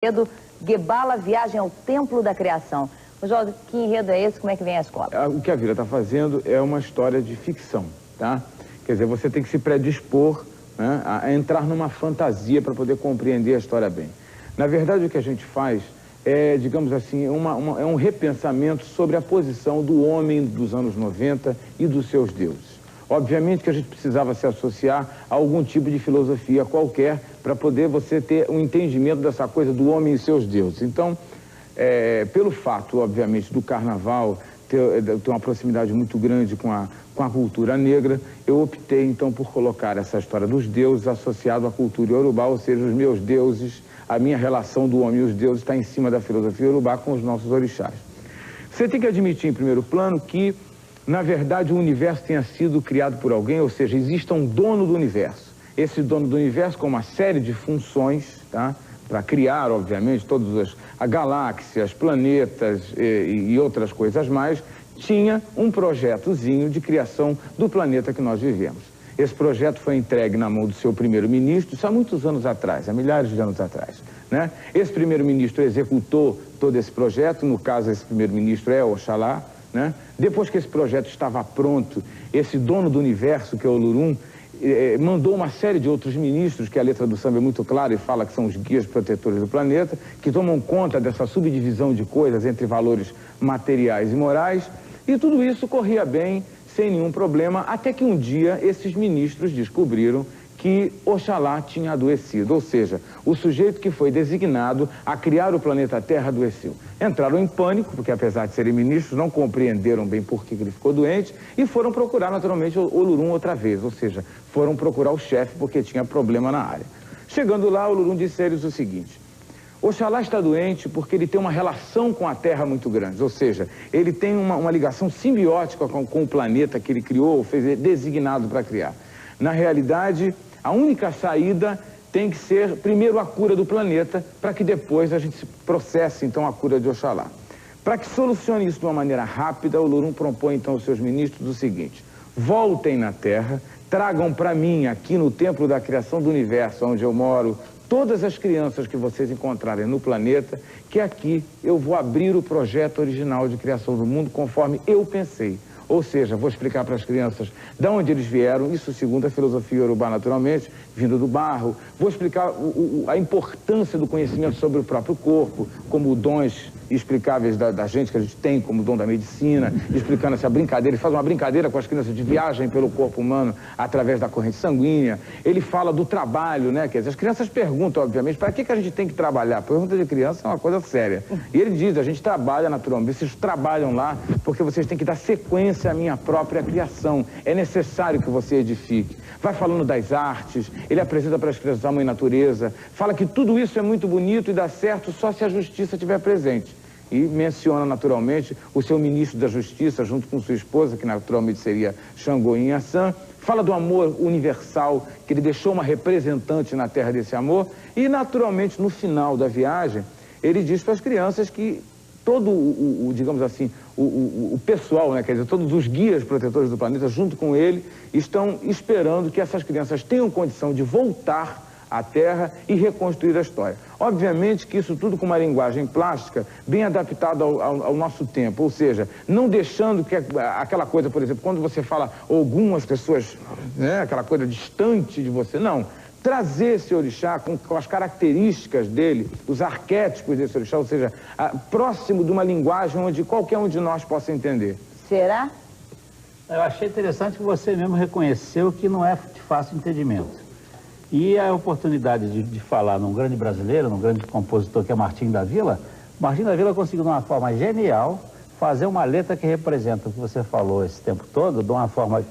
enredo Guebala Viagem ao Templo da Criação. Oswaldo, que enredo é esse? Como é que vem a escola? O que a Vila está fazendo é uma história de ficção, tá? Quer dizer, você tem que se predispor, né, a entrar numa fantasia para poder compreender a história bem. Na verdade, o que a gente faz é, digamos assim, é um repensamento sobre a posição do homem dos anos 90 e dos seus deuses. Obviamente que a gente precisava se associar a algum tipo de filosofia qualquer para poder você ter um entendimento dessa coisa do homem e seus deuses. Então, pelo fato, obviamente, do carnaval ter uma proximidade muito grande com a cultura negra, eu optei, então, por colocar essa história dos deuses associado à cultura iorubá, ou seja, os meus deuses, a minha relação do homem e os deuses está em cima da filosofia iorubá com os nossos orixás. Você tem que admitir, em primeiro plano, que na verdade, o universo tenha sido criado por alguém, ou seja, exista um dono do universo. Esse dono do universo, com uma série de funções, tá? Para criar, obviamente, todas as galáxias, planetas e outras coisas mais, tinha um projetozinho de criação do planeta que nós vivemos. Esse projeto foi entregue na mão do seu primeiro-ministro, isso há muitos anos atrás, há milhares de anos atrás, né? Esse primeiro-ministro executou todo esse projeto, no caso, esse primeiro-ministro é Oxalá, né? Depois que esse projeto estava pronto, esse dono do universo, que é o Olorum, mandou uma série de outros ministros, que a letra do samba é muito clara e fala que são os guias protetores do planeta, que tomam conta dessa subdivisão de coisas entre valores materiais e morais, e tudo isso corria bem, sem nenhum problema, até que um dia esses ministros descobriram que Oxalá tinha adoecido, ou seja, o sujeito que foi designado a criar o planeta Terra adoeceu. Entraram em pânico, porque apesar de serem ministros, não compreenderam bem por que ele ficou doente e foram procurar naturalmente o Olorum outra vez, ou seja, foram procurar o chefe porque tinha problema na área. Chegando lá, o Olorum disse a eles o seguinte: Oxalá está doente porque ele tem uma relação com a Terra muito grande, ou seja, ele tem uma ligação simbiótica com o planeta que ele criou, fez designado para criar. Na realidade, a única saída tem que ser, primeiro, a cura do planeta, para que depois a gente processe, então, a cura de Oxalá. Para que solucione isso de uma maneira rápida, o Olorum propõe, então, aos seus ministros o seguinte: voltem na Terra, tragam para mim, aqui no Templo da Criação do Universo, onde eu moro, todas as crianças que vocês encontrarem no planeta, que aqui eu vou abrir o projeto original de criação do mundo conforme eu pensei. Ou seja, vou explicar para as crianças de onde eles vieram, isso segundo a filosofia iorubá naturalmente, vindo do barro. Vou explicar a importância do conhecimento sobre o próprio corpo, como dons explicáveis da gente que a gente tem, como o dom da medicina, explicando essa brincadeira. Ele faz uma brincadeira com as crianças de viagem pelo corpo humano através da corrente sanguínea. Ele fala do trabalho, né? Quer dizer, as crianças perguntam, obviamente, para que a gente tem que trabalhar? Pergunta de criança é uma coisa séria. E ele diz: a gente trabalha naturalmente, vocês trabalham lá porque vocês têm que dar sequência à minha própria criação. É necessário que você edifique. Vai falando das artes, ele apresenta para as crianças a mãe natureza, fala que tudo isso é muito bonito e dá certo só se a justiça estiver presente. E menciona naturalmente o seu ministro da Justiça, junto com sua esposa, que naturalmente seria Xangô Inhaçã. Fala do amor universal, que ele deixou uma representante na terra desse amor. E naturalmente, no final da viagem, ele diz para as crianças que todo digamos assim, o pessoal, né, quer dizer, todos os guias protetores do planeta, junto com ele, estão esperando que essas crianças tenham condição de voltar à Terra e reconstruir a história. Obviamente que isso tudo com uma linguagem plástica bem adaptada ao nosso tempo, ou seja, não deixando que aquela coisa, por exemplo, quando você fala algumas pessoas, né, aquela coisa distante de você, não. Trazer esse orixá com as características dele, os arquétipos desse orixá, ou seja, próximo de uma linguagem onde qualquer um de nós possa entender. Será? Eu achei interessante que você mesmo reconheceu que não é de fácil entendimento. E a oportunidade de falar num grande brasileiro, num grande compositor que é Martim da Vila, Martim da Vila conseguiu de uma forma genial fazer uma letra que representa o que você falou esse tempo todo, de uma forma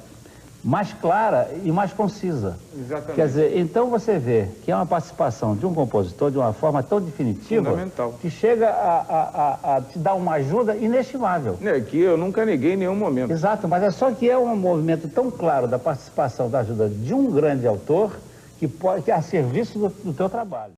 mais clara e mais concisa. Exatamente. Quer dizer, então você vê que é uma participação de um compositor de uma forma tão definitiva, que chega a te dar uma ajuda inestimável. É que eu nunca neguei em nenhum momento. Exato, mas é só que é um movimento tão claro da participação, da ajuda de um grande autor, que é a serviço do teu trabalho.